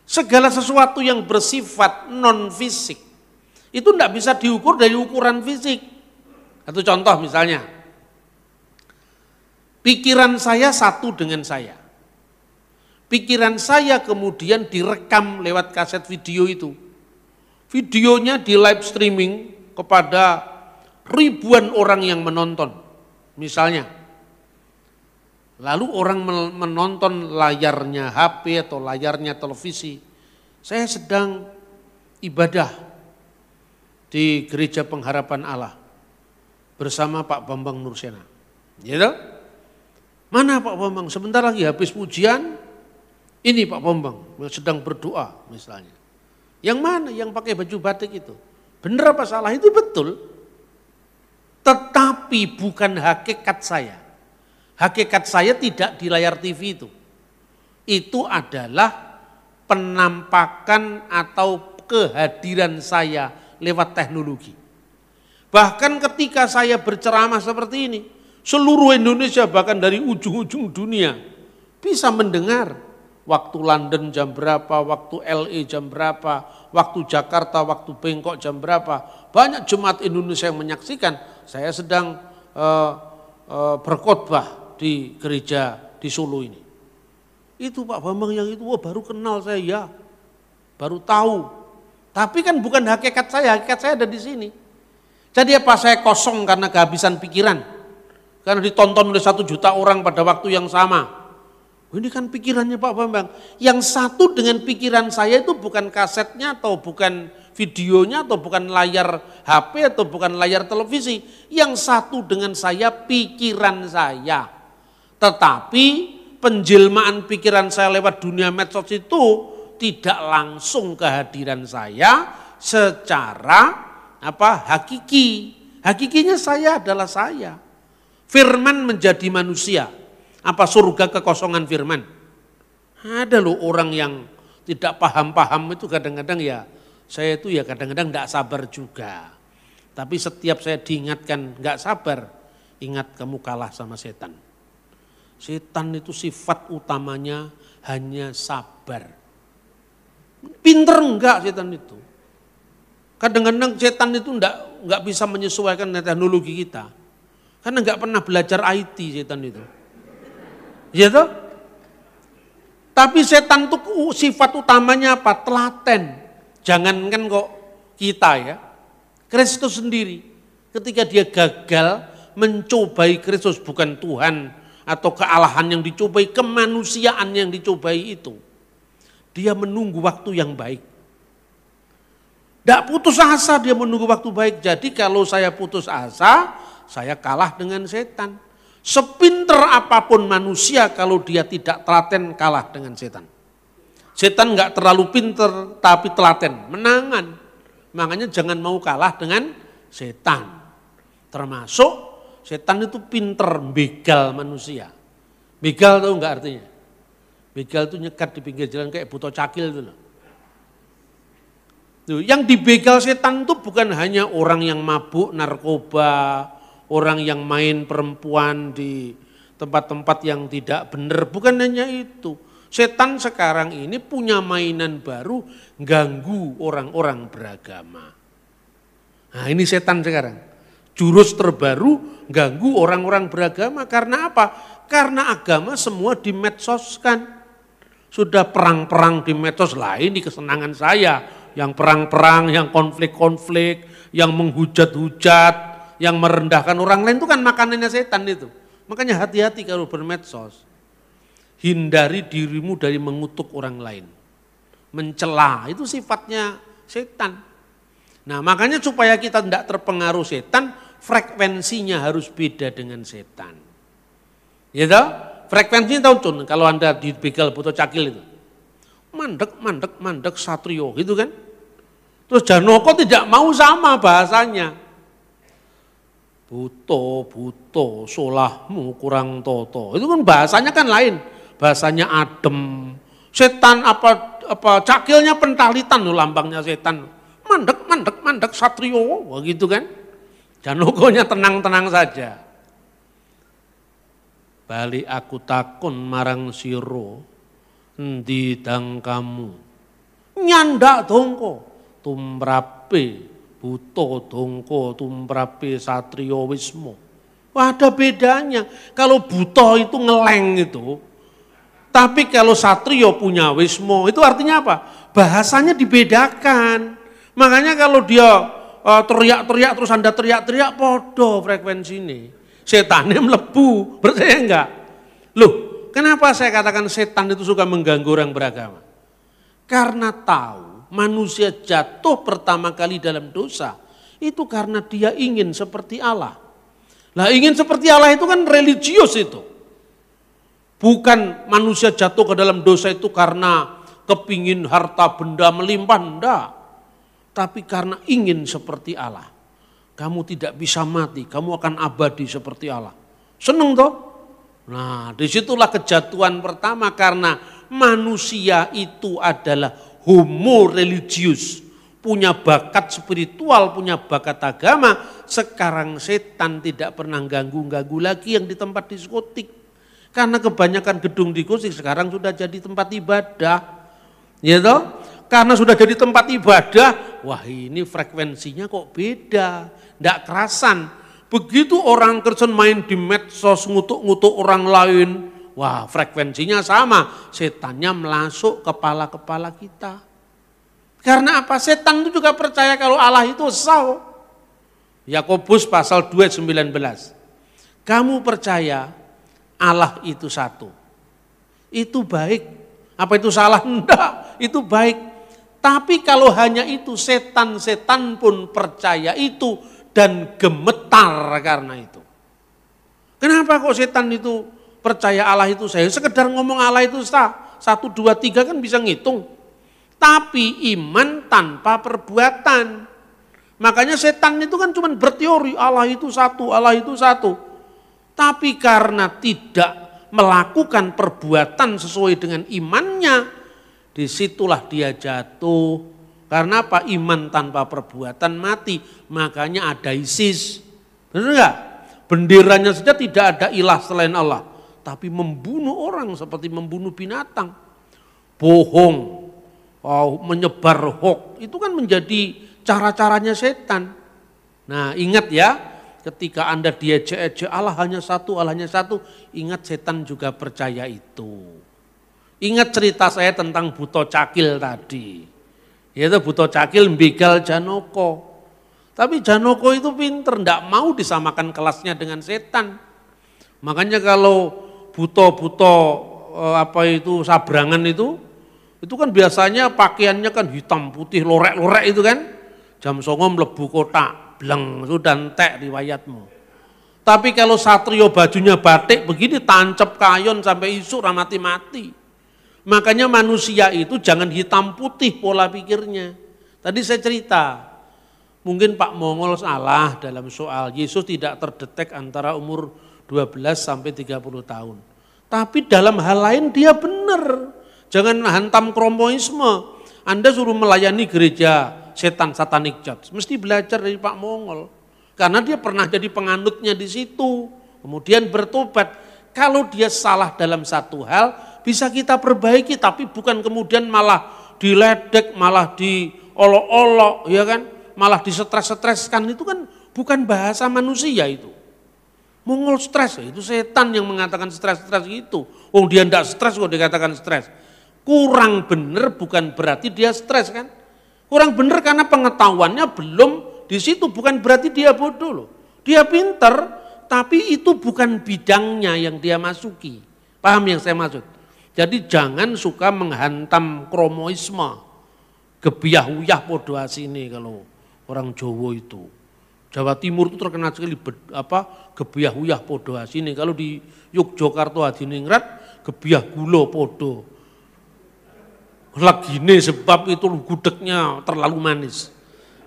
Segala sesuatu yang bersifat non fisik itu tidak bisa diukur dari ukuran fisik. Satu contoh misalnya, pikiran saya satu dengan saya. Pikiran saya kemudian direkam lewat kaset video itu. Videonya di live streaming kepada ribuan orang yang menonton. Misalnya, lalu orang menonton layarnya HP atau layarnya televisi. Saya sedang ibadah di Gereja Pengharapan Allah bersama Pak Bambang Nursena. Gitu? Mana Pak Bambang? Sebentar lagi habis pujian, ini Pak Bambang sedang berdoa misalnya. Yang mana? Yang pakai baju batik itu. Benar apa salah? Itu betul. Tetapi bukan hakikat saya. Hakikat saya tidak di layar TV itu. Itu adalah penampakan atau kehadiran saya lewat teknologi. Bahkan ketika saya berceramah seperti ini, seluruh Indonesia bahkan dari ujung-ujung dunia bisa mendengar. Waktu London jam berapa, waktu LA jam berapa, waktu Jakarta, waktu Bangkok jam berapa. Banyak jemaat Indonesia yang menyaksikan saya sedang berkhotbah di gereja di Solo ini. Itu Pak Bambang yang itu, baru kenal saya ya, baru tahu. Tapi kan bukan hakikat saya ada di sini. Jadi apa saya kosong karena kehabisan pikiran? Karena ditonton oleh 1 juta orang pada waktu yang sama. Ini kan pikirannya Pak Bambang. Yang satu dengan pikiran saya itu bukan kasetnya atau bukan videonya atau bukan layar HP atau bukan layar televisi. Yang satu dengan saya pikiran saya. Tetapi penjelmaan pikiran saya lewat dunia medsos itu tidak langsung kehadiran saya secara hakiki. Hakikinya saya adalah saya. Firman menjadi manusia. Apa surga kekosongan firman? Ada loh orang yang tidak paham-paham itu kadang-kadang ya, saya itu ya kadang-kadang tidak sabar juga. Tapi setiap saya diingatkan nggak sabar, ingat kamu kalah sama setan. Setan itu sifat utamanya hanya sabar. Pinter enggak setan itu. Kadang-kadang setan itu enggak bisa menyesuaikan dengan teknologi kita. Karena enggak pernah belajar IT setan itu. Ya toh? Tapi setan itu sifat utamanya apa? Telaten. Jangankan kok kita ya. Kristus sendiri ketika dia gagal mencobai Kristus, bukan Tuhan atau kealahan yang dicobai, kemanusiaan yang dicobai itu. Dia menunggu waktu yang baik. Tidak putus asa, dia menunggu waktu baik. Jadi kalau saya putus asa, saya kalah dengan setan. Sepinter apapun manusia kalau dia tidak telaten kalah dengan setan. Setan enggak terlalu pinter tapi telaten, menangan. Makanya jangan mau kalah dengan setan. Termasuk setan itu pinter begal manusia. Begal tahu enggak artinya? Begal itu nyekat di pinggir jalan kayak buto cakil itu loh. Tuh, yang dibegal setan itu bukan hanya orang yang mabuk narkoba, orang yang main perempuan di tempat-tempat yang tidak benar, bukan hanya itu. Setan sekarang ini punya mainan baru, ganggu orang-orang beragama. Nah ini setan sekarang, jurus terbaru ganggu orang-orang beragama. Karena apa? Karena agama semua dimedsoskan. Sudah perang-perang di medsos, lah ini kesenangan saya. Yang perang-perang, yang konflik-konflik, yang menghujat-hujat, yang merendahkan orang lain itu kan makanannya setan itu. Makanya hati-hati kalau bermedsos. Hindari dirimu dari mengutuk orang lain. Mencela, itu sifatnya setan. Nah makanya supaya kita tidak terpengaruh setan, frekuensinya harus beda dengan setan. Ya toh? Frekuensinya tahu Cun, kalau Anda dibegal buto cakil itu. Mandek, satrio gitu kan. Terus Janoko tidak mau sama bahasanya. Buto, solahmu kurang toto. Itu kan bahasanya kan lain. Bahasanya adem. Setan apa cakilnya pentalitan loh lambangnya setan. Mandek satrio, begitu kan. Janokonya tenang-tenang saja. Balik aku takon marang siro, endi dang kamu. Nyandak dongko, tumrape, buto dongko, tumrape satrio wismo. Wah, ada bedanya. Kalau buto itu ngeleng itu, tapi kalau satrio punya wismo, itu artinya apa? Bahasanya dibedakan. Makanya kalau dia teriak-teriak terus Anda teriak-teriak, podo frekuensi ini. Setannya melebu, percaya enggak? Loh, kenapa saya katakan setan itu suka mengganggu orang beragama? Karena tahu manusia jatuh pertama kali dalam dosa, itu karena dia ingin seperti Allah. Nah, ingin seperti Allah itu kan religius itu. Bukan manusia jatuh ke dalam dosa itu karena kepingin harta benda melimpah, enggak. Tapi karena ingin seperti Allah. Kamu tidak bisa mati, kamu akan abadi seperti Allah. Seneng toh? Nah, disitulah kejatuhan pertama karena manusia itu adalah homo religius. Punya bakat spiritual, punya bakat agama. Sekarang setan tidak pernah ganggu-ganggu lagi yang di tempat diskotik. Karena kebanyakan gedung diskotik sekarang sudah jadi tempat ibadah. Ya toh? Karena sudah jadi tempat ibadah, wah ini frekuensinya kok beda, tidak kerasan. Begitu orang Kristen main di medsos ngutuk-ngutuk orang lain, wah frekuensinya sama, setannya melasuk kepala-kepala kita. Karena apa? Setan itu juga percaya kalau Allah itu esa. Yakobus pasal 2:19. Kamu percaya Allah itu satu. Itu baik. Apa itu salah? Enggak, itu baik. Tapi kalau hanya itu setan-setan pun percaya itu dan gemetar karena itu. Kenapa kok setan itu percaya Allah itu saya? Sekedar ngomong Allah itu sah. 1, 2, 3 kan bisa ngitung. Tapi iman tanpa perbuatan. Makanya setan itu kan cuma berteori Allah itu satu, Allah itu satu. Tapi karena tidak melakukan perbuatan sesuai dengan imannya, disitulah dia jatuh. Karena apa? Iman tanpa perbuatan mati. Makanya ada ISIS. Benar enggak? Benderanya saja tidak ada ilah selain Allah. Tapi membunuh orang seperti membunuh binatang. Bohong, menyebar hoax. Itu kan menjadi cara-caranya setan. Nah ingat ya, ketika Anda diejek-ejek Allah hanya satu, ingat setan juga percaya itu. Ingat cerita saya tentang Buto Cakil tadi. Yaitu Buto Cakil begal Janoko. Tapi Janoko itu pinter, enggak mau disamakan kelasnya dengan setan. Makanya kalau Buto-Buto sabrangan itu kan biasanya pakaiannya kan hitam putih lorek-lorek itu kan. Jam 09.00 mlebu kota, bleng sudah entek riwayatmu. Tapi kalau satrio bajunya batik begini tancap kayon sampai isuk mati-mati. Makanya manusia itu jangan hitam putih pola pikirnya. Tadi saya cerita, mungkin Pak Mongol salah dalam soal Yesus tidak terdetek antara umur 12 sampai 30 tahun. Tapi dalam hal lain dia benar. Jangan hantam kromoisme. Anda suruh melayani gereja setan satanik church, mesti belajar dari Pak Mongol. Karena dia pernah jadi penganutnya di situ, kemudian bertobat. Kalau dia salah dalam satu hal, bisa kita perbaiki, tapi bukan kemudian malah diledek, malah diolok-olok, ya kan? Malah disetres-setreskan, itu kan bukan bahasa manusia itu. Mongol stres, itu setan yang mengatakan stres-stres gitu. Oh dia enggak stres kok dikatakan stres. Kurang benar bukan berarti dia stres kan? Kurang benar karena pengetahuannya belum di situ, bukan berarti dia bodoh loh. Dia pinter, tapi itu bukan bidangnya yang dia masuki. Paham yang saya maksud? Jadi jangan suka menghantam kromoisme, gebiah-uyah podo asine kalau orang Jawa itu. Jawa Timur itu terkenal sekali gebiah-uyah podo asine. Kalau di Yogyakarta Hadiningrat gebiah gula podo. Lagine sebab itu gudegnya terlalu manis.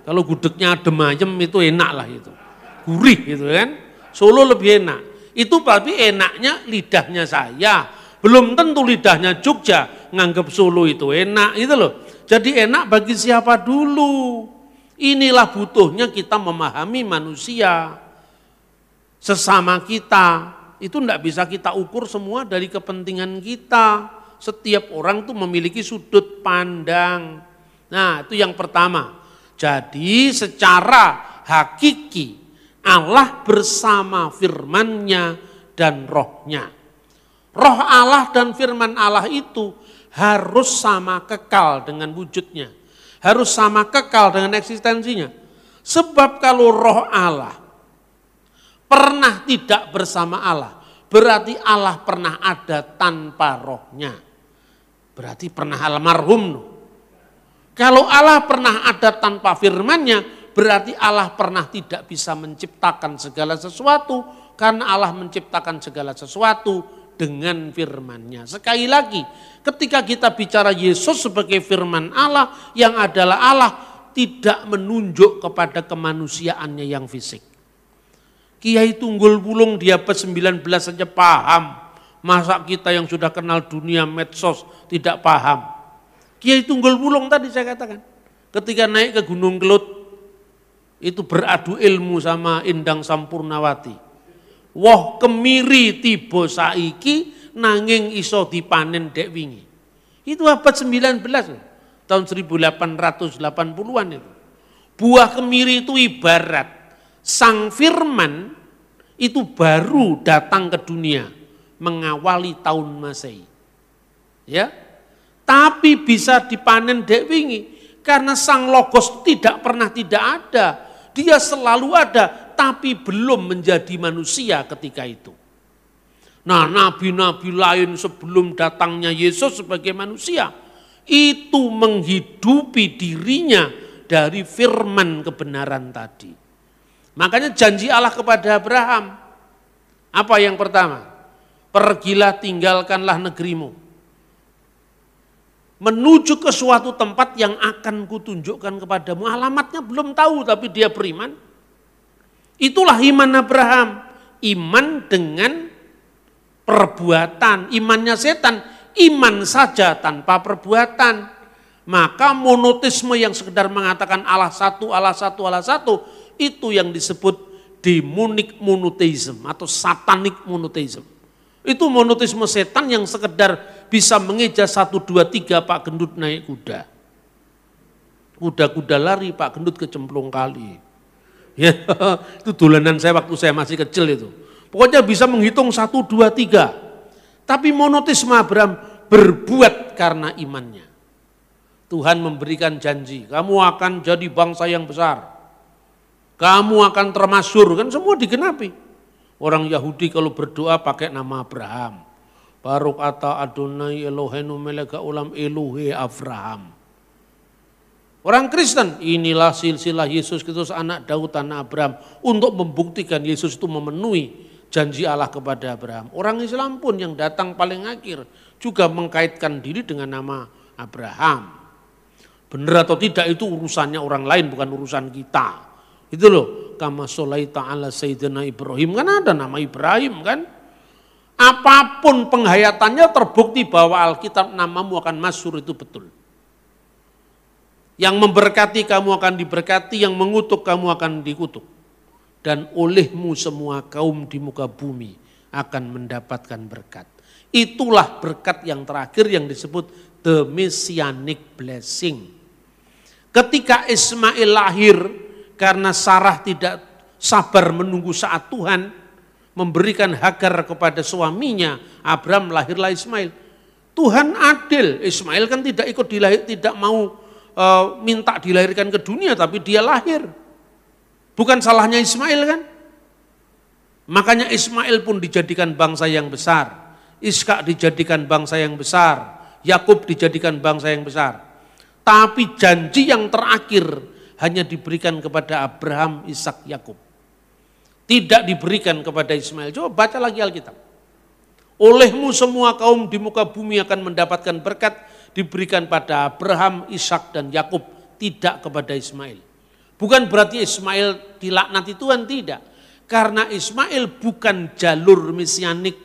Kalau gudegnya adem ayem itu enak lah itu. Gurih gitu kan. Solo lebih enak. Itu tapi enaknya lidahnya saya. Belum tentu lidahnya Jogja nganggap Solo itu enak itu loh. Jadi enak bagi siapa dulu. Inilah butuhnya kita memahami manusia. Sesama kita. Itu tidak bisa kita ukur semua dari kepentingan kita. Setiap orang tuh memiliki sudut pandang. Nah itu yang pertama. Jadi secara hakiki Allah bersama firman-Nya dan rohnya. Roh Allah dan firman Allah itu harus sama kekal dengan wujudnya. Harus sama kekal dengan eksistensinya. Sebab kalau roh Allah pernah tidak bersama Allah, berarti Allah pernah ada tanpa rohnya. Berarti pernah almarhum. Kalau Allah pernah ada tanpa firman-Nya, berarti Allah pernah tidak bisa menciptakan segala sesuatu, karena Allah menciptakan segala sesuatu dengan firman-Nya. Sekali lagi, ketika kita bicara Yesus sebagai firman Allah, yang adalah Allah, tidak menunjuk kepada kemanusiaannya yang fisik. Kiai Tunggul Wulung di abad 19 saja paham. Masa kita yang sudah kenal dunia medsos tidak paham. Kiai Tunggul Wulung tadi saya katakan. Ketika naik ke Gunung Kelut, itu beradu ilmu sama Endang Sampurnawati. Woh kemiri tiba saiki nanging iso dipanen dek wingi. Itu abad 19 tahun 1880-an itu. Buah kemiri itu ibarat Sang Firman itu baru datang ke dunia mengawali tahun Masehi. Ya. Tapi bisa dipanen dek wingi karena Sang Logos tidak pernah tidak ada. Dia selalu ada tapi belum menjadi manusia ketika itu. Nah, nabi-nabi lain sebelum datangnya Yesus sebagai manusia itu menghidupi dirinya dari firman kebenaran tadi. Makanya janji Allah kepada Abraham, apa yang pertama? Pergilah tinggalkanlah negerimu. Menuju ke suatu tempat yang akan kutunjukkan kepadamu. Alamatnya belum tahu tapi dia beriman. Itulah iman Abraham. Iman dengan perbuatan. Imannya setan, iman saja tanpa perbuatan. Maka monoteisme yang sekedar mengatakan Allah satu, Allah satu, Allah satu, itu yang disebut demonic monotheism atau satanic monotheism. Itu monoteisme setan yang sekedar bisa mengeja 1, 2, 3 Pak Gendut naik kuda. Kuda-kuda lari Pak Gendut kecemplung kali. Ya, itu dolanan saya waktu saya masih kecil itu. Pokoknya bisa menghitung 1, 2, 3. Tapi monoteisme Abraham berbuat karena imannya. Tuhan memberikan janji, kamu akan jadi bangsa yang besar. Kamu akan termasyhur, kan semua digenapi. Orang Yahudi kalau berdoa pakai nama Abraham. Baruk ata Adonai Eloheinu meleka ulam Elohe Abraham. Orang Kristen, inilah silsilah Yesus Kristus anak Daud anak Abraham. Untuk membuktikan Yesus itu memenuhi janji Allah kepada Abraham. Orang Islam pun yang datang paling akhir juga mengkaitkan diri dengan nama Abraham. Benar atau tidak itu urusannya orang lain, bukan urusan kita. Itu loh, kama sholaita ala sayyidina Ibrahim, kan ada nama Ibrahim kan. Apapun penghayatannya terbukti bahwa Alkitab namamu akan masyhur itu betul. Yang memberkati kamu akan diberkati, yang mengutuk kamu akan dikutuk. Dan olehmu semua kaum di muka bumi akan mendapatkan berkat. Itulah berkat yang terakhir yang disebut the messianic blessing. Ketika Ismail lahir, karena Sarah tidak sabar menunggu saat Tuhan memberikan Hagar kepada suaminya, Abraham lahirlah Ismail. Tuhan adil, Ismail kan tidak ikut tidak mau minta dilahirkan ke dunia, tapi dia lahir. Bukan salahnya Ismail kan? Makanya Ismail pun dijadikan bangsa yang besar, Ishak dijadikan bangsa yang besar, Yakub dijadikan bangsa yang besar. Tapi janji yang terakhir hanya diberikan kepada Abraham, Ishak, Yakub. Tidak diberikan kepada Ismail. Coba baca lagi Alkitab. Olehmu semua kaum di muka bumi akan mendapatkan berkat, diberikan pada Abraham, Ishak, dan Yakub, tidak kepada Ismail. Bukan berarti Ismail dilaknati Tuhan, tidak. Karena Ismail bukan jalur mesianik.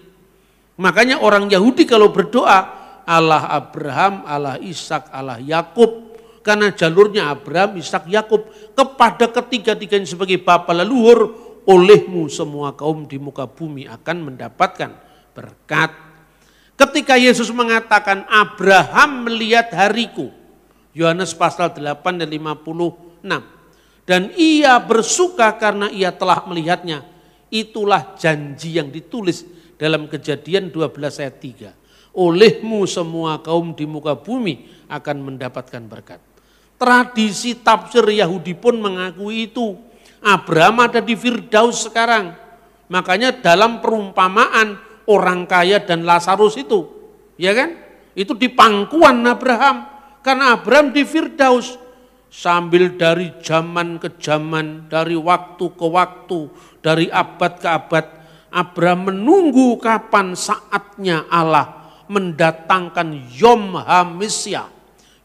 Makanya orang Yahudi kalau berdoa, Allah Abraham, Allah Ishak, Allah Yakub. Karena jalurnya Abraham, Ishak, Yakub. Kepada ketiga-tiganya sebagai bapa leluhur, olehmu semua kaum di muka bumi akan mendapatkan berkat. Ketika Yesus mengatakan Abraham melihat hariku, Yohanes pasal 8 dan 56. Dan ia bersuka karena ia telah melihatnya. Itulah janji yang ditulis dalam Kejadian 12 ayat 3. Olehmu semua kaum di muka bumi akan mendapatkan berkat. Tradisi tafsir Yahudi pun mengakui itu. Abraham ada di Firdaus sekarang. Makanya dalam perumpamaan orang kaya dan Lazarus itu, ya kan? Itu di pangkuan Abraham. Karena Abraham di Firdaus. Sambil dari zaman ke zaman, dari waktu ke waktu, dari abad ke abad, Abraham menunggu kapan saatnya Allah mendatangkan Yom HaMesyah,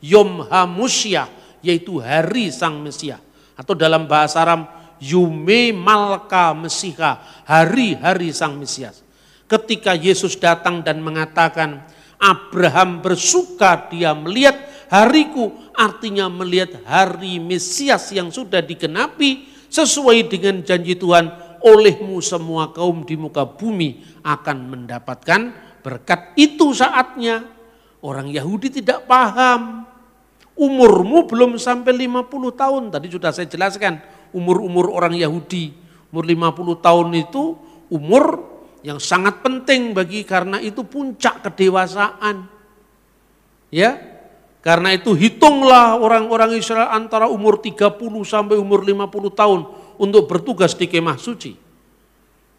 Yom HaMusyah, yaitu hari Sang Mesia. Atau dalam bahasa Aram, Yume Malka Mesiha, hari-hari Sang Mesias. Ketika Yesus datang dan mengatakan, Abraham bersuka dia melihat hariku, artinya melihat hari Mesias yang sudah digenapi sesuai dengan janji Tuhan, olehmu semua kaum di muka bumi akan mendapatkan berkat. Itu saatnya. Orang Yahudi tidak paham. Umurmu belum sampai 50 tahun. Tadi sudah saya jelaskan umur-umur orang Yahudi. Umur 50 tahun itu umur yang sangat penting karena itu puncak kedewasaan. Ya, karena itu hitunglah orang-orang Israel antara umur 30 sampai umur 50 tahun untuk bertugas di kemah suci.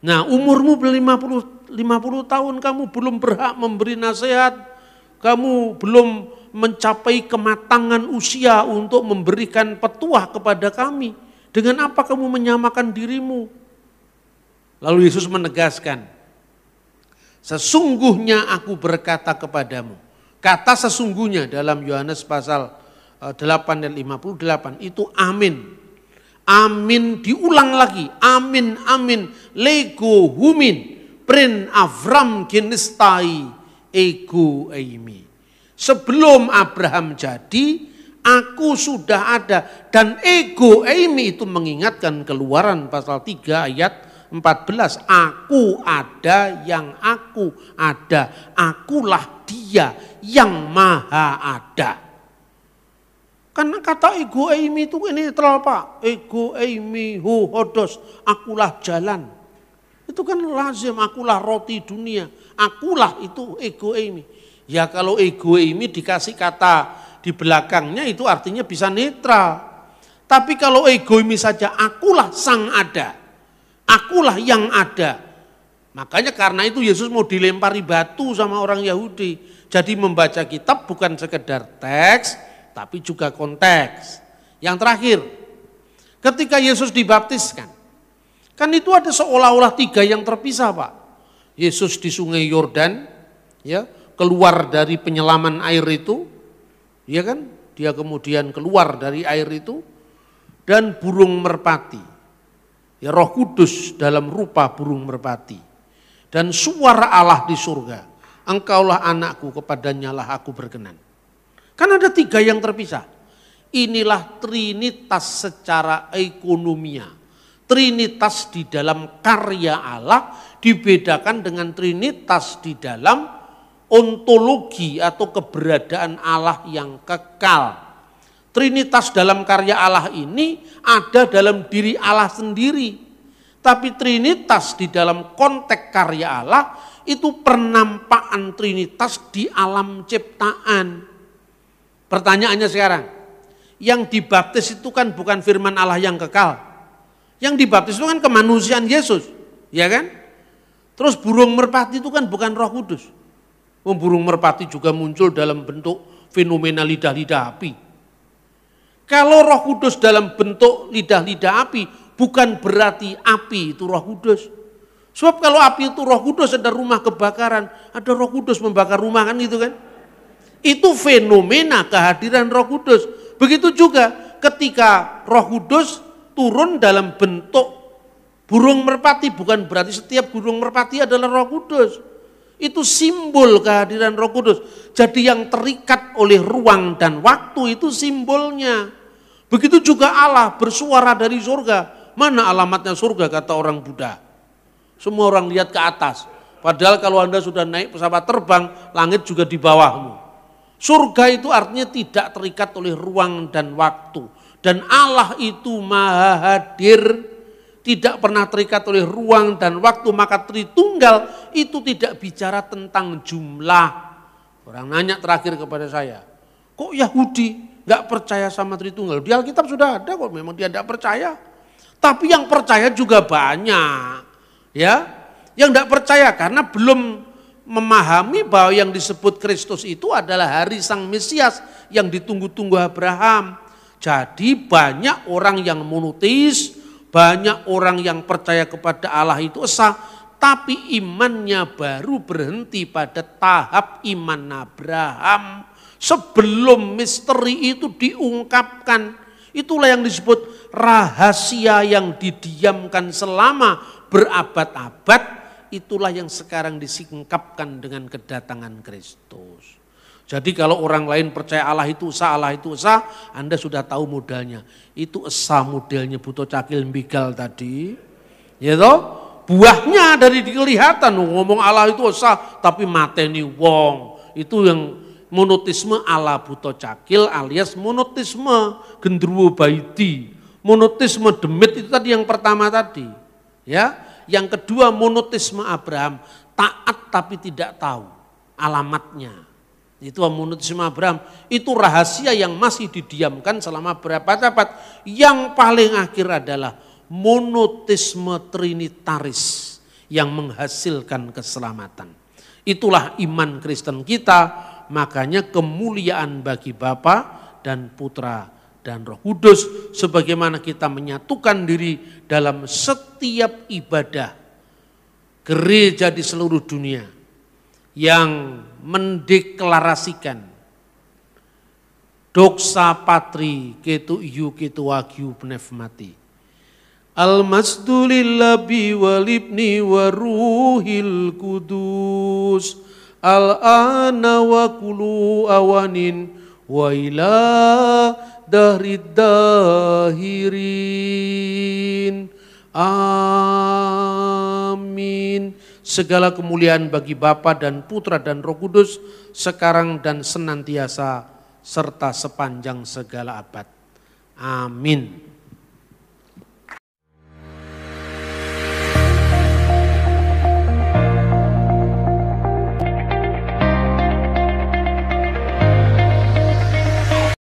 Nah, umurmu 50 tahun kamu belum berhak memberi nasihat, kamu belum mencapai kematangan usia untuk memberikan petuah kepada kami. Dengan apa kamu menyamakan dirimu? Lalu Yesus menegaskan, sesungguhnya aku berkata kepadamu. Kata sesungguhnya dalam Yohanes pasal 8 dan 58 itu amin. Amin diulang lagi. Amin, amin. Lego humin. Prin Avram genistai ego eimi. Sebelum Abraham jadi, aku sudah ada. Dan ego eimi itu mengingatkan Keluaran pasal 3 ayat 14. Aku ada yang aku ada. Akulah dia yang maha ada. Karena kata ego eimi itu ini netral Pak. Ego eimi hu hodos. Akulah jalan. Itu kan lazim. Akulah roti dunia. Akulah itu ego eimi. Ya kalau ego eimi dikasih kata di belakangnya itu artinya bisa netral. Tapi kalau ego eimi saja akulah sang ada. Akulah yang ada. Makanya karena itu Yesus mau dilempari batu sama orang Yahudi. Jadi membaca kitab bukan sekedar teks, tapi juga konteks. Yang terakhir, ketika Yesus dibaptiskan, kan itu ada seolah-olah 3 yang terpisah Pak. Yesus di sungai Yordan, ya keluar dari penyelaman air itu, ya kan? Dia kemudian keluar dari air itu, dan burung merpati. Ya Roh Kudus dalam rupa burung merpati. Dan suara Allah di surga. Engkaulah anakku, kepadanya lah aku berkenan. Kan ada 3 yang terpisah. Inilah trinitas secara ekonomia. Trinitas di dalam karya Allah dibedakan dengan trinitas di dalam ontologi atau keberadaan Allah yang kekal. Trinitas dalam karya Allah ini ada dalam diri Allah sendiri. Tapi trinitas di dalam konteks karya Allah itu penampakan trinitas di alam ciptaan. Pertanyaannya sekarang, yang dibaptis itu kan bukan firman Allah yang kekal. Yang dibaptis itu kan kemanusiaan Yesus, ya kan? Terus burung merpati itu kan bukan Roh Kudus. Burung merpati juga muncul dalam bentuk fenomena lidah-lidah api. Kalau Roh Kudus dalam bentuk lidah-lidah api, bukan berarti api itu Roh Kudus. Sebab kalau api itu Roh Kudus, ada rumah kebakaran, ada Roh Kudus membakar rumah kan itu kan. Itu fenomena kehadiran Roh Kudus. Begitu juga ketika Roh Kudus turun dalam bentuk burung merpati, bukan berarti setiap burung merpati adalah Roh Kudus. Itu simbol kehadiran Roh Kudus. Jadi yang terikat oleh ruang dan waktu itu simbolnya. Begitu juga Allah bersuara dari surga. Mana alamatnya surga kata orang Buddha? Semua orang lihat ke atas. Padahal kalau Anda sudah naik pesawat terbang, langit juga di bawahmu. Surga itu artinya tidak terikat oleh ruang dan waktu. Dan Allah itu maha hadir, tidak pernah terikat oleh ruang dan waktu, maka Tritunggal itu tidak bicara tentang jumlah. Orang nanya terakhir kepada saya, kok Yahudi nggak percaya sama Tritunggal? Di Alkitab sudah ada kok, memang dia tidak percaya. Tapi yang percaya juga banyak, ya. Yang tidak percaya karena belum memahami bahwa yang disebut Kristus itu adalah hari Sang Mesias yang ditunggu-tunggu Abraham. Jadi banyak orang yang monoteis, banyak orang yang percaya kepada Allah itu esa, tapi imannya baru berhenti pada tahap iman Abraham. Sebelum misteri itu diungkapkan, itulah yang disebut rahasia yang didiamkan selama berabad-abad, itulah yang sekarang disingkapkan dengan kedatangan Kristus. Jadi kalau orang lain percaya Allah itu esa, Anda sudah tahu modalnya. Itu esa modelnya Buto Cakil Mbigal tadi. Ya toh? Buahnya dari kelihatan ngomong Allah itu esa tapi mateni wong. Itu yang monotisme ala Buto Cakil alias monotisme Gendruwo Baidi. Monotisme Demit itu tadi yang pertama tadi. Ya. Yang kedua monotisme Abraham, taat tapi tidak tahu alamatnya. Itu monotisme Abraham, itu rahasia yang masih didiamkan selama berapa abad. Yang paling akhir adalah monotisme trinitaris yang menghasilkan keselamatan. Itulah iman Kristen kita, makanya kemuliaan bagi Bapa dan Putra dan Roh Kudus, sebagaimana kita menyatukan diri dalam setiap ibadah gereja di seluruh dunia yang mendeklarasikan doxa patri ketu iu ketu wagyu pnefmati al-masdu lillabi walibni wa ruhil kudus al-ana wa kulu awanin wa ila dahrid dahirin. Amin. Segala kemuliaan bagi Bapa dan Putra dan Roh Kudus, sekarang dan senantiasa, serta sepanjang segala abad. Amin.